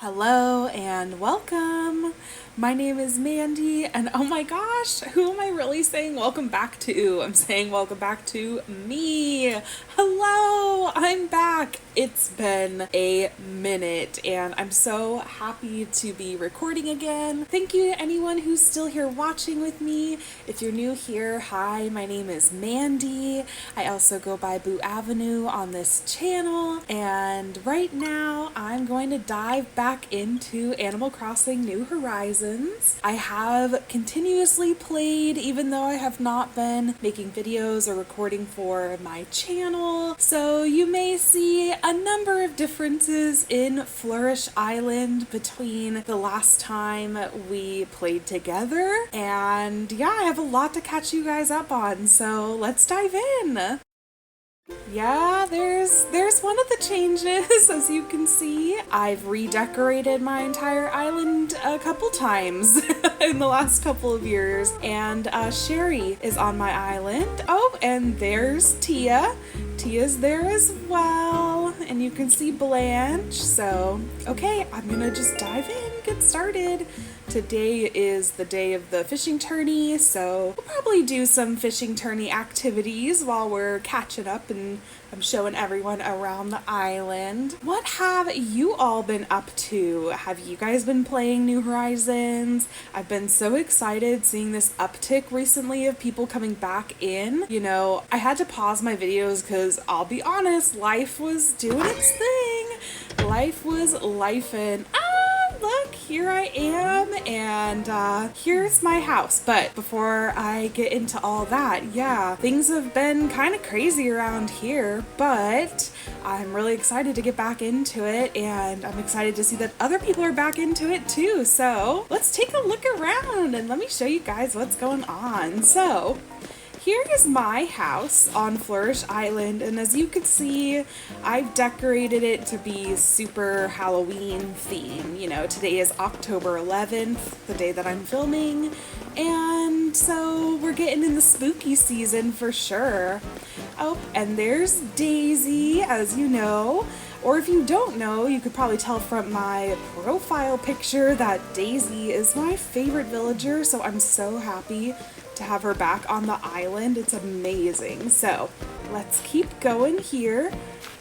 Hello and welcome. My name is Mandy, and oh my gosh, who am I really saying welcome back to? I'm saying welcome back to me. Hello, I'm back. It's been a minute, and I'm so happy to be recording again. Thank you to anyone who's still here watching with me. If you're new here, hi, my name is Mandy. I also go by Boo Avenue on this channel, and right now I'm going to dive back into Animal Crossing New Horizons. I have continuously played, even though I have not been making videos or recording for my channel. So you may see a number of differences in Flourish Island between the last time we played together. And yeah, I have a lot to catch you guys up on, so let's dive in. Yeah, there's one of the changes. As you can see, I've redecorated my entire island a couple times in the last couple of years, and Sherry is on my island. Oh, and there's Tia. Tia's there as well, and you can see Blanche. So, okay, I'm gonna just dive in, get started. Today is the day of the fishing tourney, so we'll probably do some fishing tourney activities while we're catching up and I'm showing everyone around the island. What have you all been up to? Have you guys been playing New Horizons? I've been so excited seeing this uptick recently of people coming back in. You know, I had to pause my videos because I'll be honest, life was doing its thing. Life was lifing. Look, here I am, and here's my house. But before I get into all that, yeah, things have been kind of crazy around here, but I'm really excited to get back into it, and I'm excited to see that other people are back into it too. So let's take a look around and let me show you guys what's going on. So here is my house on Flourish Island, and as you can see, I've decorated it to be super Halloween theme. You know, today is October 11th, the day that I'm filming, and so we're getting in the spooky season for sure. Oh, and there's Daisy, as you know. Or if you don't know, you could probably tell from my profile picture that Daisy is my favorite villager, so I'm so happy to have her back on the island. It's amazing. So let's keep going here.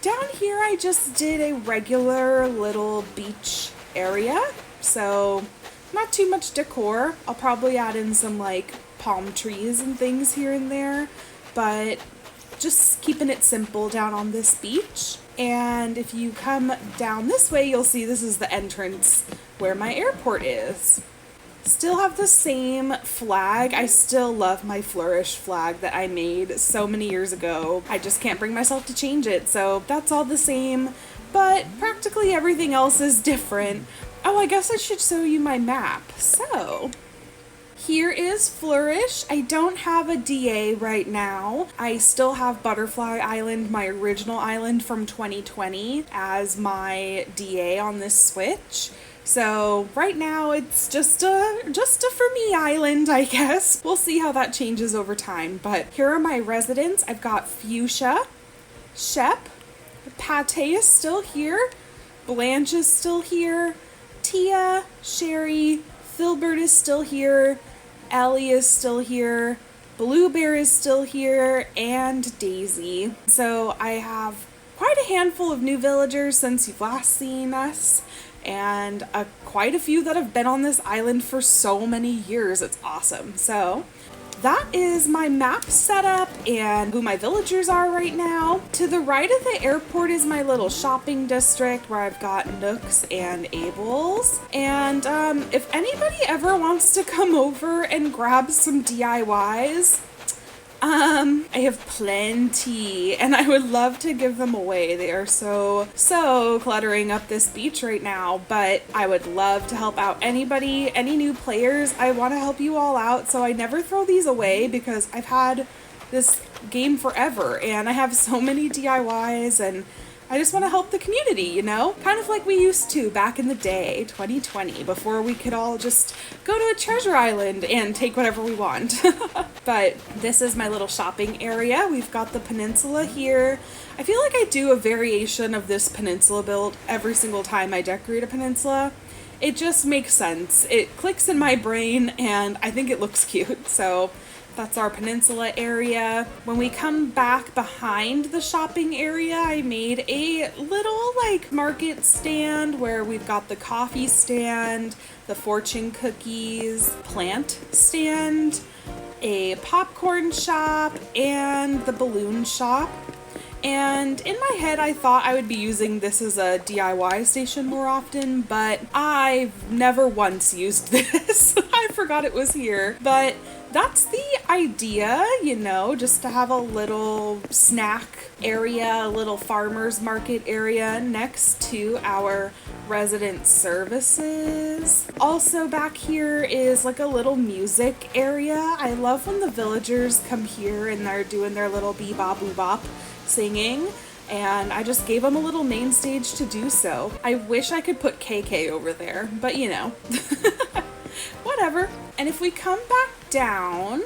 Down here I just did a regular little beach area, so not too much decor. I'll probably add in some like palm trees and things here and there, but just keeping it simple down on this beach. And if you come down this way, you'll see this is the entrance where my airport is. Still have the same flag. I still love my Flourish flag that I made so many years ago. I just can't bring myself to change it, so that's all the same, but practically everything else is different. Oh, I guess I should show you my map. So here is Flourish. I don't have a DA right now. I still have Butterfly Island, my original island from 2020, as my DA on this Switch. So right now it's just a for me island, I guess. We'll see how that changes over time. But here are my residents. I've got Fuchsia, Shep, Pate is still here, Blanche is still here, Tia, Sherry, Filbert is still here, Ellie is still here, Blue Bear is still here, and Daisy. So I have quite a handful of new villagers since you've last seen us, and quite a few that have been on this island for so many years. It's awesome. So that is my map setup and who my villagers are right now. To the right of the airport is my little shopping district where I've got Nooks and Abel's. And if anybody ever wants to come over and grab some DIYs, I have plenty, and I would love to give them away. They are so cluttering up this beach right now, but I would love to help out anybody, any new players. I want to help you all out, so I never throw these away because I've had this game forever, and I have so many DIYs, and I just want to help the community, you know? Kind of like we used to back in the day, 2020, before we could all just go to a treasure island and take whatever we want. But this is my little shopping area. We've got the peninsula here. I feel like I do a variation of this peninsula build every single time I decorate a peninsula. It just makes sense. It clicks in my brain and I think it looks cute. So that's our peninsula area. When we come back behind the shopping area, I made a little like market stand where we've got the coffee stand, the fortune cookies, plant stand, a popcorn shop, and the balloon shop. And in my head, I thought I would be using this as a DIY station more often, but I've never once used this. I forgot it was here. But that's the idea, you know, just to have a little snack area, a little farmer's market area next to our resident services. Also back here is like a little music area. I love when the villagers come here and they're doing their little bebop boobop singing, and I just gave them a little main stage to do so. I wish I could put KK over there, but you know, whatever. And if we come back down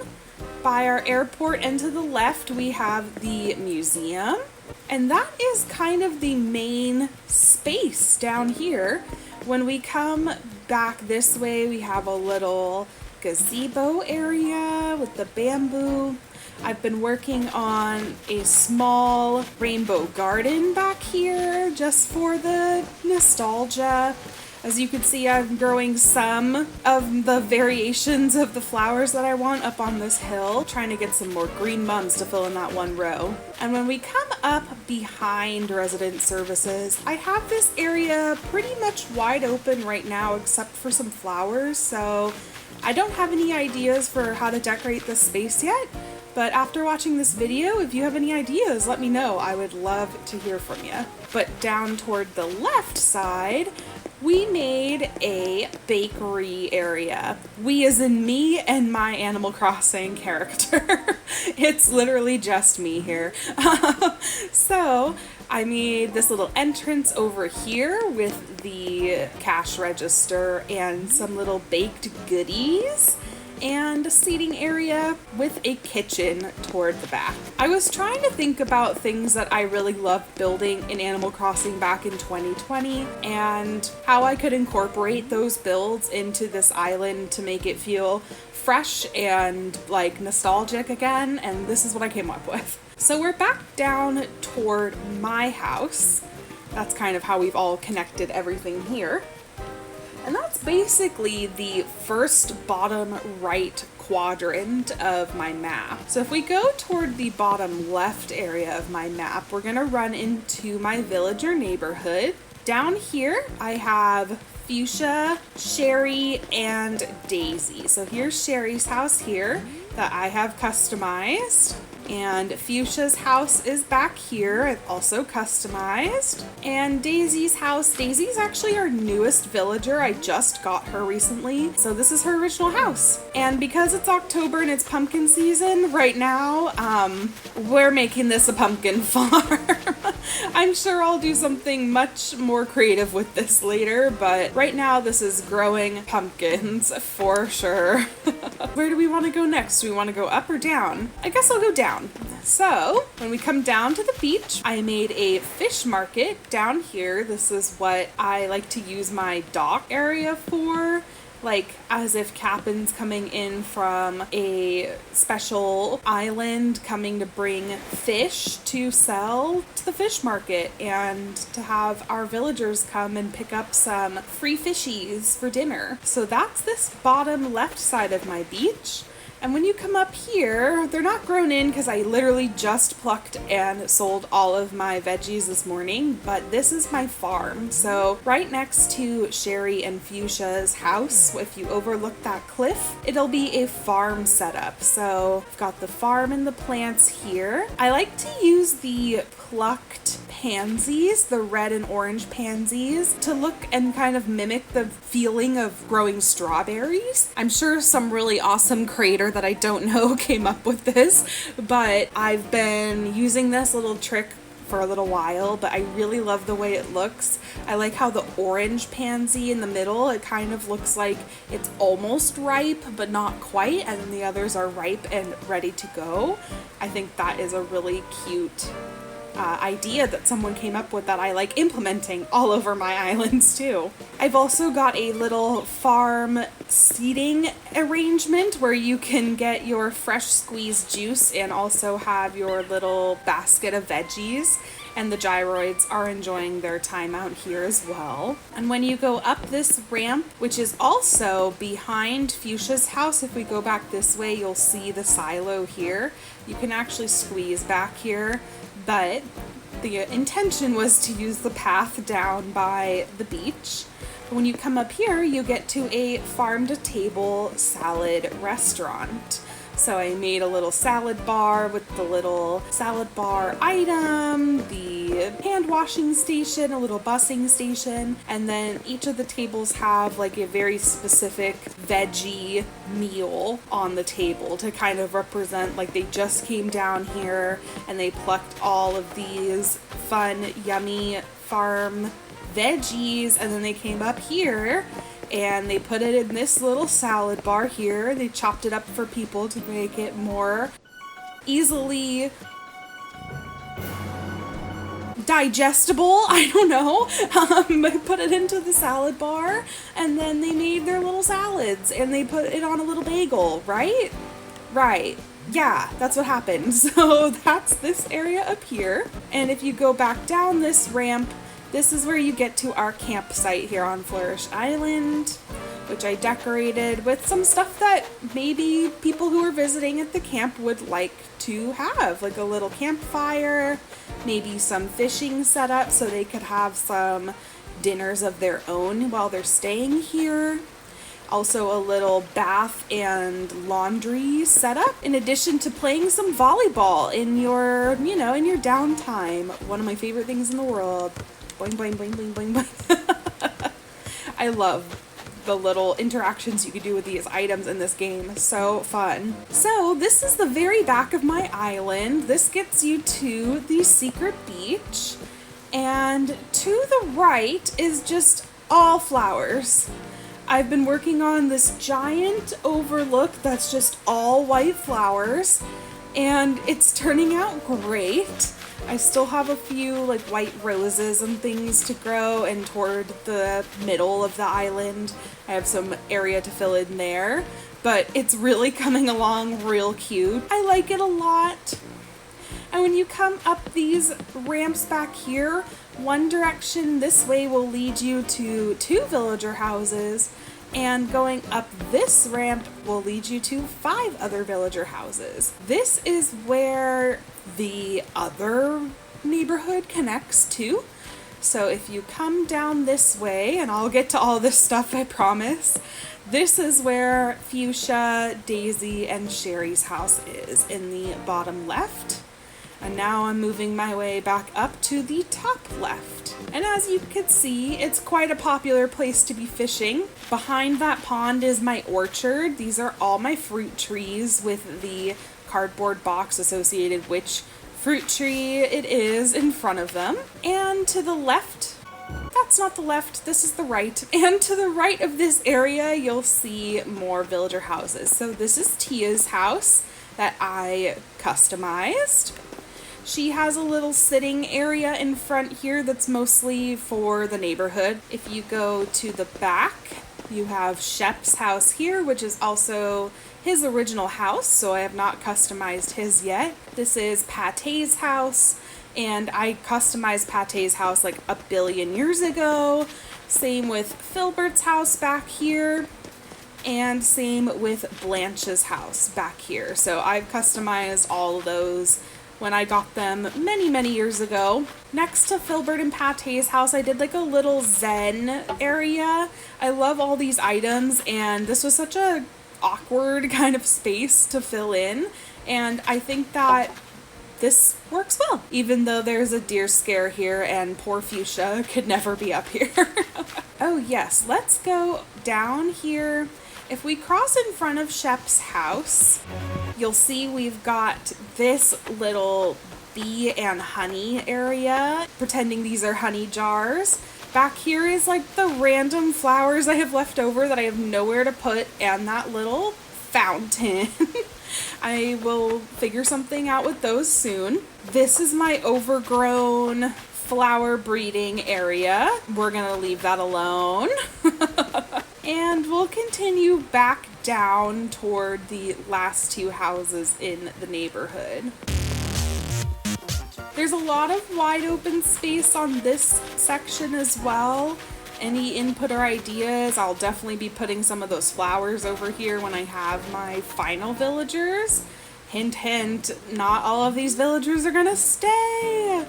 by our airport and to the left, we have the museum, and that is kind of the main space down here. When we come back this way, we have a little gazebo area with the bamboo. I've been working on a small rainbow garden back here just for the nostalgia. As you can see, I'm growing some of the variations of the flowers that I want up on this hill, trying to get some more green mums to fill in that one row. And when we come up behind resident services, I have this area pretty much wide open right now except for some flowers, so I don't have any ideas for how to decorate this space yet. But after watching this video, if you have any ideas, let me know. I would love to hear from you. But down toward the left side, we made a bakery area. We as in me and my Animal Crossing character. It's literally just me here. So I made this little entrance over here with the cash register and some little baked goodies, and a seating area with a kitchen toward the back. I was trying to think about things that I really loved building in Animal Crossing back in 2020 and how I could incorporate those builds into this island to make it feel fresh and like nostalgic again, and this is what I came up with. So we're back down toward my house. That's kind of how we've all connected everything here. And that's basically the first bottom right quadrant of my map. So if we go toward the bottom left area of my map, we're gonna run into my villager neighborhood. Down here, I have Fuchsia, Sherry, and Daisy. So here's Sherry's house here that I have customized. And Fuchsia's house is back here, also customized. And Daisy's house, Daisy's actually our newest villager. I just got her recently. So this is her original house. And because it's October and it's pumpkin season right now, we're making this a pumpkin farm. I'm sure I'll do something much more creative with this later, but right now this is growing pumpkins for sure. Where do we want to go next? Do we want to go up or down? I guess I'll go down. So when we come down to the beach, I made a fish market down here. This is what I like to use my dock area for. Like as if Captain's coming in from a special island coming to bring fish to sell to the fish market, and to have our villagers come and pick up some free fishies for dinner. So that's this bottom left side of my beach. And when you come up here, they're not grown in because I literally just plucked and sold all of my veggies this morning, but this is my farm. So right next to Sherry and Fuchsia's house, if you overlook that cliff, it'll be a farm setup. So I've got the farm and the plants here. I like to use the plucked pansies, the red and orange pansies, to look and kind of mimic the feeling of growing strawberries. I'm sure some really awesome creator that I don't know came up with this, but I've been using this little trick for a little while, but I really love the way it looks. I like how the orange pansy in the middle, it kind of looks like it's almost ripe, but not quite, and then the others are ripe and ready to go. I think that is a really cute idea that someone came up with that I like implementing all over my islands too. I've also got a little farm seating arrangement where you can get your fresh squeezed juice and also have your little basket of veggies, and the gyroids are enjoying their time out here as well. And when you go up this ramp, which is also behind Fuchsia's house, if we go back this way, you'll see the silo here. You can actually squeeze back here, but the intention was to use the path down by the beach. But when you come up here, you get to a farm-to-table salad restaurant. So I made a little salad bar with the little salad bar item, the hand washing station, a little busing station, and then each of the tables have like a very specific veggie meal on the table to kind of represent like they just came down here and they plucked all of these fun, yummy farm veggies, and then they came up here and they put it in this little salad bar here. They chopped it up for people to make it more easily digestible. I don't know. They put it into the salad bar and then they made their little salads and they put it on a little bagel, right? Right. Yeah, that's what happened. So that's this area up here. And if you go back down this ramp, this is where you get to our campsite here on Flourish Island, which I decorated with some stuff that maybe people who are visiting at the camp would like to have, like a little campfire, maybe some fishing set up so they could have some dinners of their own while they're staying here. Also a little bath and laundry setup, in addition to playing some volleyball in your, in your downtime. One of my favorite things in the world. Boing, boing, boing, boing, boing, boing. I love the little interactions you can do with these items in this game. So fun. So this is the very back of my island. This gets you to the secret beach. And to the right is just all flowers. I've been working on this giant overlook that's just all white flowers, and it's turning out great. I still have a few like white roses and things to grow, and toward the middle of the island I have some area to fill in there, but it's really coming along real cute. I like it a lot. And when you come up these ramps back here, one direction this way will lead you to 2 villager houses, and going up this ramp will lead you to 5 other villager houses. This is where the other neighborhood connects to. So if you come down this way, and I'll get to all this stuff, I promise, this is where Fuchsia, Daisy, and Sherry's house is, in the bottom left. And now I'm moving my way back up to the top left. And as you can see, it's quite a popular place to be fishing. Behind that pond is my orchard. These are all my fruit trees with the cardboard box associated which fruit tree it is in front of them. And to the left, that's not the left, this is the right. And to the right of this area, you'll see more villager houses. So this is Tia's house that I customized. She has a little sitting area in front here that's mostly for the neighborhood. If you go to the back, you have Shep's house here, which is also his original house, so I have not customized his yet. This is Pate's house, and I customized Pate's house like a billion years ago. Same with Filbert's house back here, and same with Blanche's house back here. So I've customized all of those when I got them many years ago. Next to Filbert and Pate's house, I did like a little zen area. I love all these items, and this was such a awkward kind of space to fill in, and I think that this works well, even though there's a deer scare here and poor Fuchsia could never be up here. Oh yes, let's go down here. If we cross in front of Shep's house, you'll see we've got this little bee and honey area, pretending these are honey jars. Back here is like the random flowers I have left over that I have nowhere to put, and that little fountain. I will figure something out with those soon. This is my overgrown flower breeding area. We're gonna leave that alone. And we'll continue back down toward the last two houses in the neighborhood. There's a lot of wide open space on this section as well. Any input or ideas, I'll definitely be putting some of those flowers over here when I have my final villagers. Hint, hint, not all of these villagers are gonna stay.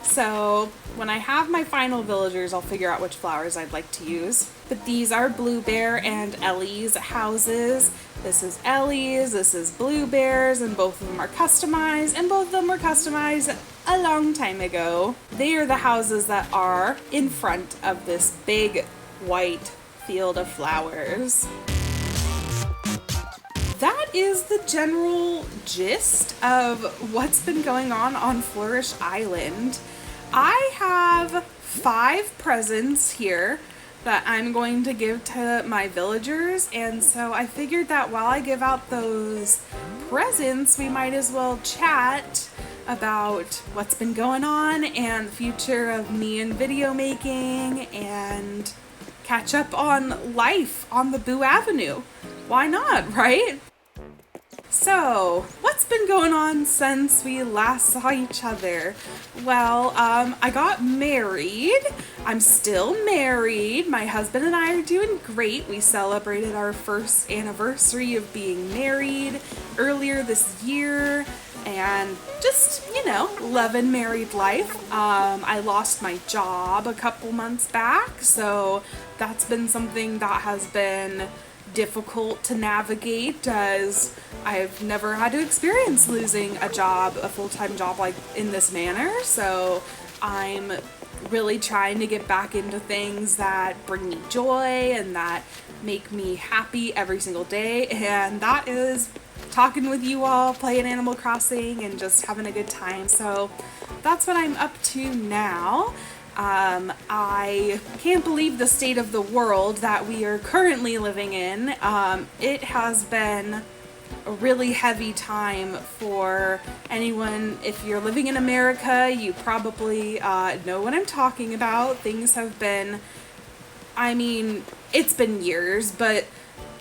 So when I have my final villagers, I'll figure out which flowers I'd like to use. But these are Blue Bear and Ellie's houses. This is Ellie's, this is Blue Bear's, and both of them are customized, and both of them were customized a long time ago. They are the houses that are in front of this big white field of flowers. That is the general gist of what's been going on Flourish Island. I have 5 presents here that I'm going to give to my villagers, and so I figured that while I give out those presents, we might as well chat about what's been going on and the future of me in video making, and catch up on life on the Boo Avenue. Why not, right? So, what's been going on since we last saw each other? Well, I got married. I'm still married. My husband and I are doing great. We celebrated our first anniversary of being married earlier this year, and just, loving married life. I lost my job a couple months back, so that's been something that has been difficult to navigate, as I've never had to experience losing a job, a full-time job like in this manner. So I'm really trying to get back into things that bring me joy and that make me happy every single day, and that is talking with you all, playing Animal Crossing, and just having a good time. So that's what I'm up to now. I can't believe the state of the world that we are currently living in. It has been a really heavy time for anyone. If you're living in America, you probably know what I'm talking about. Things have been, it's been years, but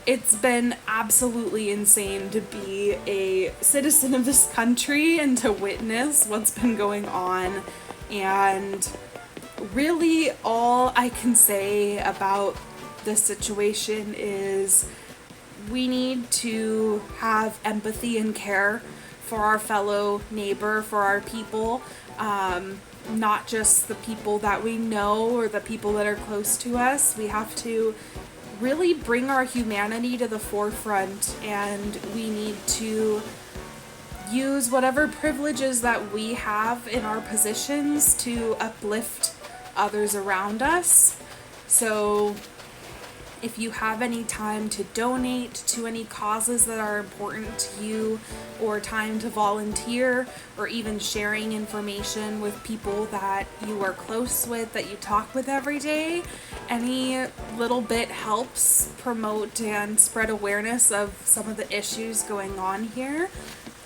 it's been absolutely insane to be a citizen of this country and to witness what's been going on. And really, all I can say about this situation is we need to have empathy and care for our fellow neighbor, for our people, not just the people that we know or the people that are close to us. We have to really bring our humanity to the forefront, and we need to use whatever privileges that we have in our positions to uplift others around us. So if you have any time to donate to any causes that are important to you, or time to volunteer, or even sharing information with people that you are close with, that you talk with every day, any little bit helps promote and spread awareness of some of the issues going on here.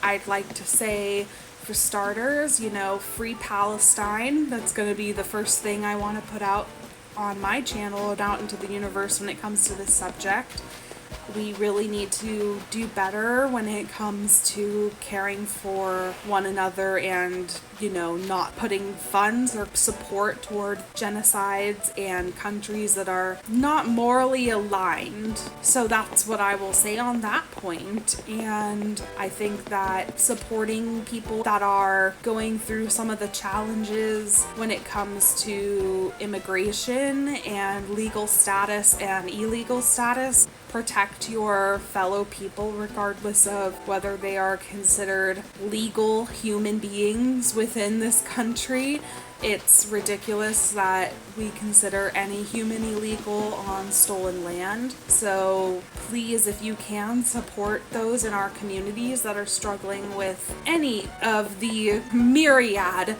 I'd like to say, for starters, free Palestine. That's going to be the first thing I want to put out on my channel and out into the universe when it comes to this subject. We really need to do better when it comes to caring for one another and, not putting funds or support toward genocides and countries that are not morally aligned. So that's what I will say on that point. And I think that supporting people that are going through some of the challenges when it comes to immigration and legal status and illegal status, protect your fellow people regardless of whether they are considered legal human beings within this country. It's ridiculous that we consider any human illegal on stolen land. So please, if you can, support those in our communities that are struggling with any of the myriad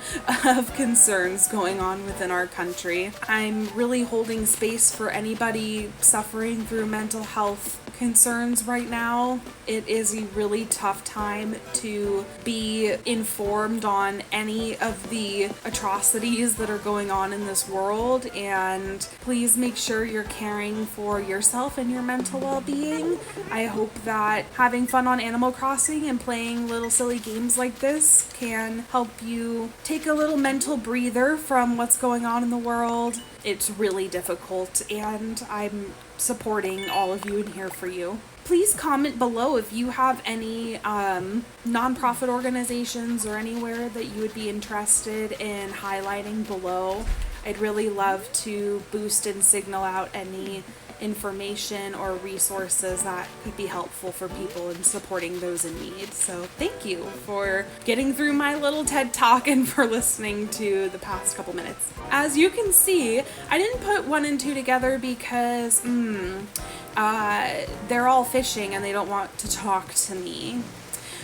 of concerns going on within our country. I'm really holding space for anybody suffering through mental health concerns right now. It is a really tough time to be informed on any of the atrocities that are going on in this world, and please make sure you're caring for yourself and your mental well-being. I hope that having fun on Animal Crossing and playing little silly games like this can help you take a little mental breather from what's going on in the world. It's really difficult, and I'm supporting all of you and here for you. Please comment below if you have any nonprofit organizations or anywhere that you would be interested in highlighting below. I'd really love to boost and signal out any information or resources that could be helpful for people in supporting those in need. So thank you for getting through my little TED Talk and for listening to the past couple minutes. As you can see, I didn't put 1 and 2 together because they're all fishing and they don't want to talk to me.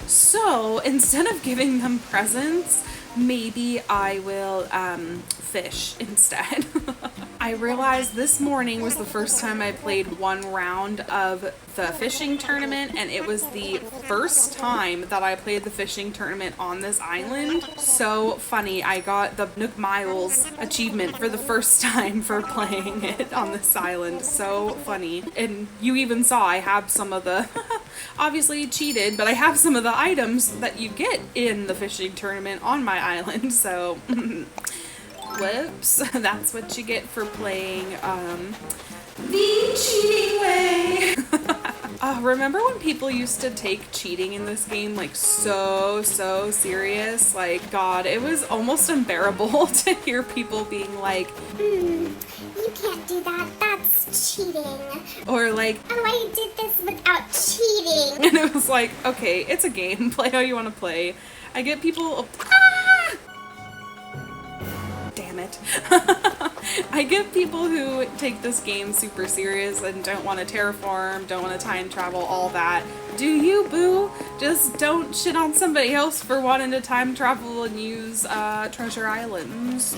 So instead of giving them presents, maybe I will fish instead. I realized this morning was the first time I played 1 round of the fishing tournament, and it was the first time that I played the fishing tournament on this island. So funny, I got the Nook Miles achievement for the first time for playing it on this island. So funny. And you even saw I have some of the, obviously cheated, but I have some of the items that you get in the fishing tournament on my island, so whoops, that's what you get for playing the cheating way. Remember when people used to take cheating in this game like so serious? Like, God, it was almost unbearable to hear people being like, you can't do that, that's cheating. Or like, oh, I did this without cheating. And it was like, okay, it's a game, play how you want to play. I get people, damn it. I get people who take this game super serious and don't want to terraform, don't want to time travel, all that. Do you, boo? Just don't shit on somebody else for wanting to time travel and use treasure islands.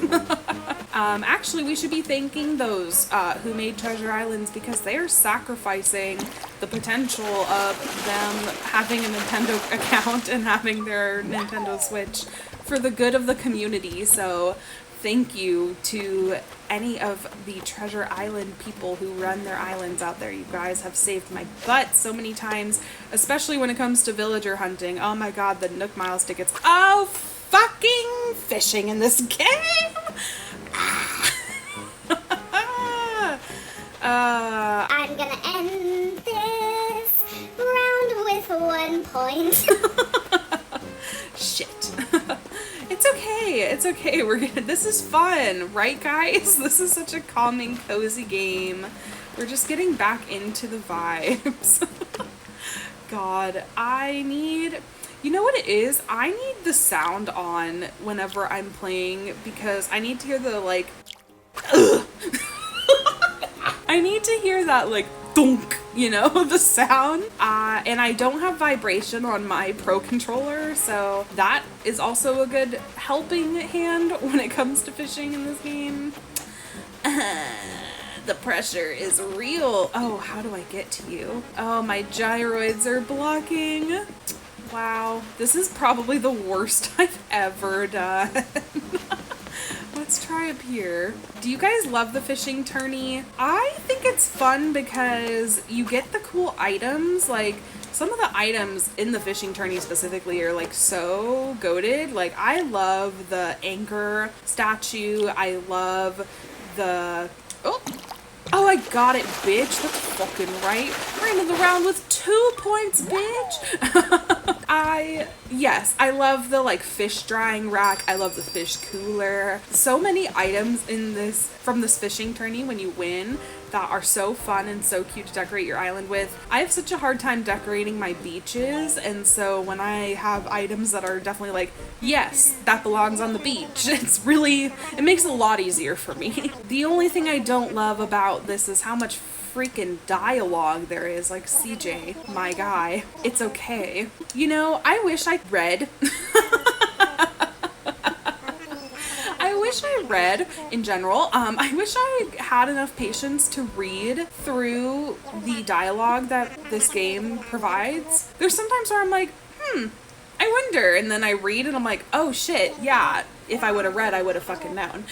Actually, we should be thanking those who made treasure islands, because they are sacrificing the potential of them having a Nintendo account and having their Nintendo Switch for the good of the community. So thank you to any of the Treasure Island people who run their islands out there. You guys have saved my butt so many times, especially when it comes to villager hunting. Oh my God, the Nook Miles tickets. Oh, fucking fishing in this game! I'm gonna end this round with 1 point. Shit. It's okay. It's okay. This is fun, right, guys? This is such a calming, cozy game. We're just getting back into the vibes. God, you know what it is? I need the sound on whenever I'm playing, because I need to hear the, like, I need to hear that, like, thunk, you know, the sound. And I don't have vibration on my Pro Controller, so that is also a good helping hand when it comes to fishing in this game. The pressure is real. Oh, how do I get to you? Oh, my gyroids are blocking. Wow, this is probably the worst I've ever done. Let's try up here. Do you guys love the fishing tourney? I think it's fun because you get the cool items. Like, some of the items in the fishing tourney specifically are like so goated. Like, I love the anchor statue. I love the... Oh, I got it, bitch. That's fucking right. We're into the round with 2 points, bitch. Yes, I love the, like, fish drying rack. I love the fish cooler. So many items in this, from this fishing tourney when you win, that are so fun and so cute to decorate your island with. I have such a hard time decorating my beaches, and so when I have items that are definitely like, yes, that belongs on the beach, it makes it a lot easier for me. The only thing I don't love about this is how much freaking dialogue there is. Like, CJ, my guy, it's okay. You know, I wish I read. I read in general. I wish I had enough patience to read through the dialogue that this game provides. There's sometimes where I'm like, I wonder, and then I read and I'm like, oh shit, yeah, if I would have read, I would have fucking known.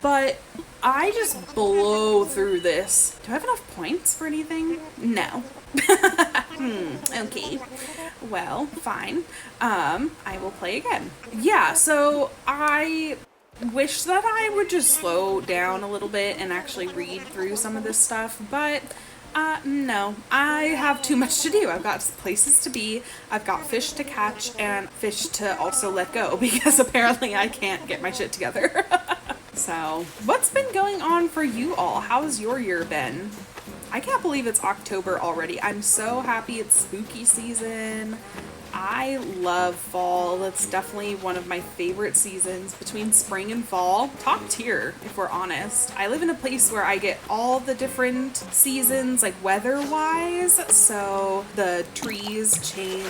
But I just blow through this. Do I have enough points for anything? No. Okay. Well, fine. I will play again. Yeah, so I wish that I would just slow down a little bit and actually read through some of this stuff, but no, I have too much to do. I've got places to be, I've got fish to catch, and fish to also let go, because apparently I can't get my shit together. So, what's been going on for you all? How's your year been? I can't believe it's October already. I'm so happy it's spooky season. I love fall. That's definitely one of my favorite seasons. Between spring and fall, top tier, if we're honest. I live in a place where I get all the different seasons, like weather-wise, so the trees change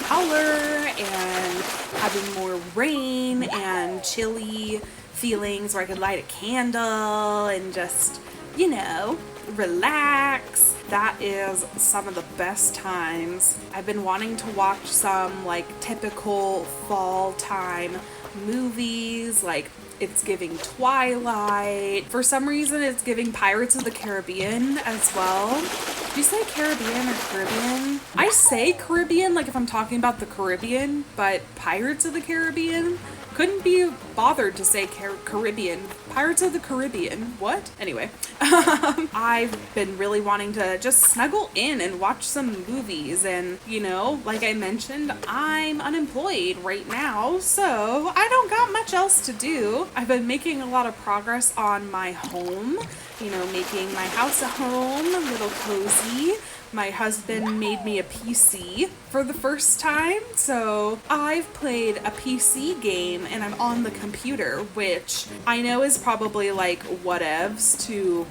color and having more rain and chilly feelings where I could light a candle and just, you know, relax. That is some of the best times. I've been wanting to watch some like typical fall time movies, like it's giving Twilight. For some reason it's giving Pirates of the Caribbean as well. Do you say Caribbean or Caribbean? I say Caribbean like if I'm talking about the Caribbean, but Pirates of the Caribbean? Couldn't be bothered to say Caribbean. Pirates of the Caribbean. What? Anyway, I've been really wanting to just snuggle in and watch some movies. And, you know, like I mentioned, I'm unemployed right now, so I don't got much else to do. I've been making a lot of progress on my home, you know, making my house a home, a little cozy. My husband made me a PC for the first time, so I've played a PC game and I'm on the computer, which I know is probably like whatevs to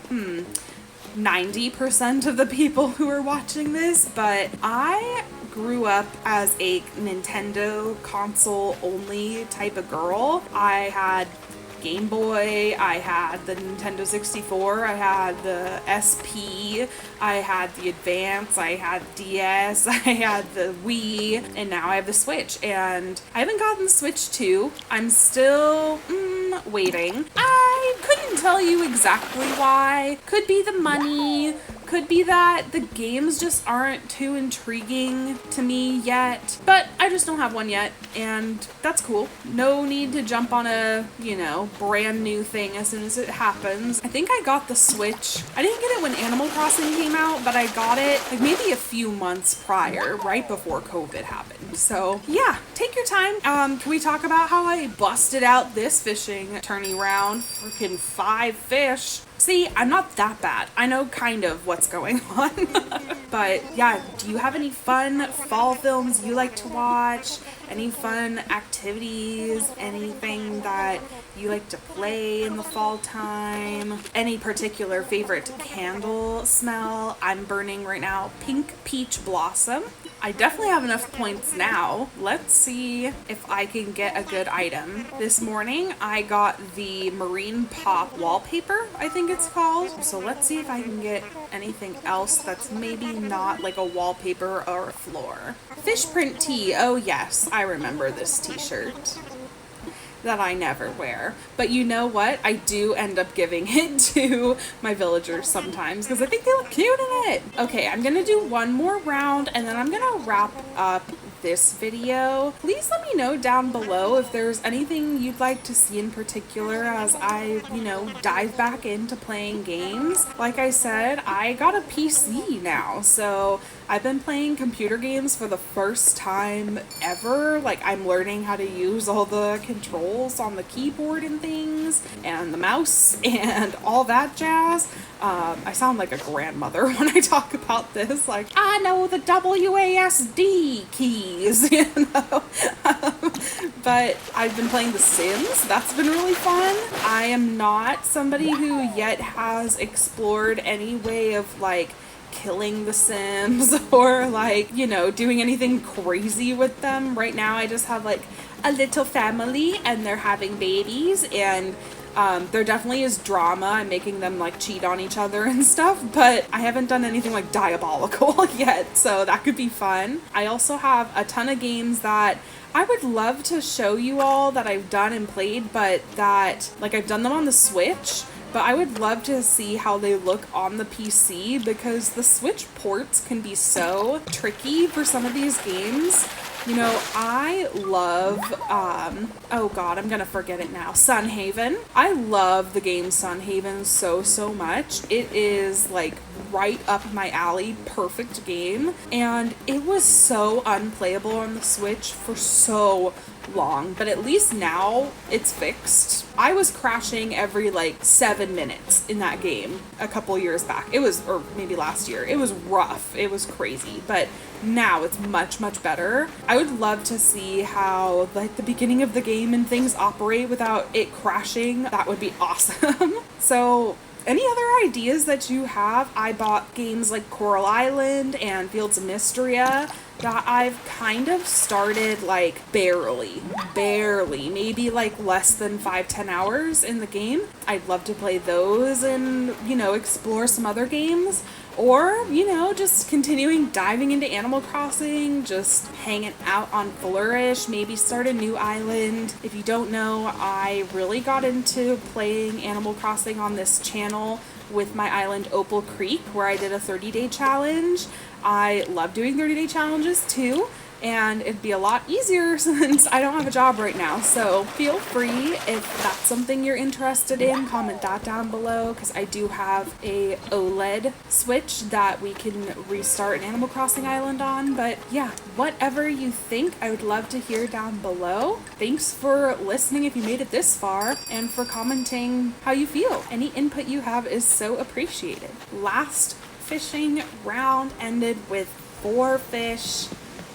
90% of the people who are watching this, but I grew up as a Nintendo console only type of girl. I had Game Boy, I had the Nintendo 64, I had the SP, I had the Advance, I had DS, I had the Wii, and now I have the Switch. And I haven't gotten the Switch 2. I'm still waiting. I couldn't tell you exactly why. Could be the money. Could be that the games just aren't too intriguing to me yet, but I just don't have one yet, and that's cool. No need to jump on a, you know, brand new thing as soon as it happens. I think I got the Switch. I didn't get it when Animal Crossing came out, but I got it like maybe a few months prior, right before COVID happened. So yeah, take your time. Can we talk about how I busted out this fishing tourney round? Freaking 5 fish. See, I'm not that bad. I know kind of what's going on. But yeah, do you have any fun fall films you like to watch? Any fun activities? Anything that you like to play in the fall time? Any particular favorite candle smell? I'm burning right now Pink Peach Blossom. I definitely have enough points now. Let's see if I can get a good item. This morning I got the Marine Pop wallpaper, I think it's called. So let's see if I can get anything else that's maybe not like a wallpaper or a floor. Fish print tee. Oh yes, I remember this t-shirt that I never wear. But you know what? I do end up giving it to my villagers sometimes because I think they look cute in it. Okay, I'm gonna do one more round and then I'm gonna wrap up this video. Please let me know down below if there's anything you'd like to see in particular as I, dive back into playing games. Like I said, I got a PC now, so I've been playing computer games for the first time ever. Like, I'm learning how to use all the controls on the keyboard and things, and the mouse, and all that jazz. I sound like a grandmother when I talk about this. Like, I know the WASD keys, But I've been playing The Sims. That's been really fun. I am not somebody who yet has explored any way of, like, killing the Sims or doing anything crazy with them. Right now I just have like a little family and they're having babies, and there definitely is drama. I'm making them like cheat on each other and stuff, but I haven't done anything like diabolical yet, so that could be fun. I also have a ton of games that I would love to show you all that I've done and played, but that I've done them on the Switch. But I would love to see how they look on the PC, because the Switch ports can be so tricky for some of these games. I love, oh god, I'm gonna forget it now, Sunhaven. I love the game Sunhaven so much. It is like right up my alley, perfect game. And it was so unplayable on the Switch for so long, but at least now it's fixed. I was crashing every 7 minutes in that game a couple years back. Or maybe last year. It was rough. It was crazy, but now it's much better. I would love to see how the beginning of the game and things operate without it crashing. That would be awesome. So any other ideas that you have? I bought games like Coral Island and Fields of Mystria that I've kind of started barely, maybe less than 5-10 hours in the game. I'd love to play those and, explore some other games. Or, just continuing diving into Animal Crossing, just hanging out on Flourish, maybe start a new island. If you don't know, I really got into playing Animal Crossing on this channel with my island Opal Creek, where I did a 30-day challenge. I love doing 30-day challenges too, and it'd be a lot easier since I don't have a job right now. So feel free, if that's something you're interested in, comment that down below, because I do have a OLED Switch that we can restart an Animal Crossing island on. But yeah, whatever you think, I would love to hear down below. Thanks for listening if you made it this far, and for commenting how you feel. Any input you have is so appreciated. Last fishing round ended with 4 fish.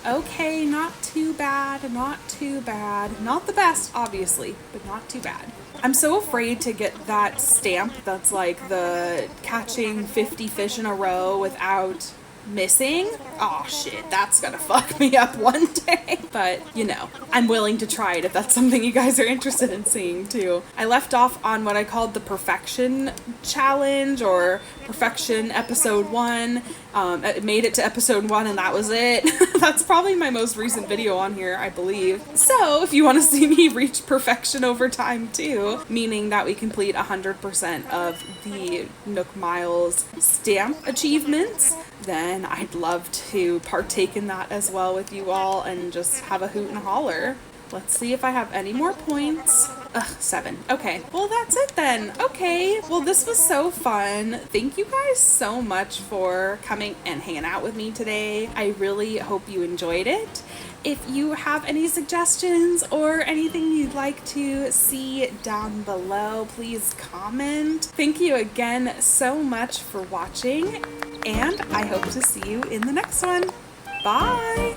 Okay, not too bad. Not the best, obviously, but not too bad. I'm so afraid to get that stamp that's like the catching 50 fish in a row without missing. Oh shit, that's gonna fuck me up one day. But, I'm willing to try it if that's something you guys are interested in seeing too. I left off on what I called the Perfection Challenge, or Perfection Episode 1. I made it to Episode 1 and that was it. That's probably my most recent video on here, I believe. So, if you want to see me reach perfection over time too, meaning that we complete 100% of the Nook Miles stamp achievements, then I'd love to partake in that as well with you all and just have a hoot and holler. Let's see if I have any more points. 7. Okay, well that's it then. Okay, well this was so fun. Thank you guys so much for coming and hanging out with me today. I really hope you enjoyed it. If you have any suggestions or anything you'd like to see down below, please comment. Thank you again so much for watching, and I hope to see you in the next one. Bye!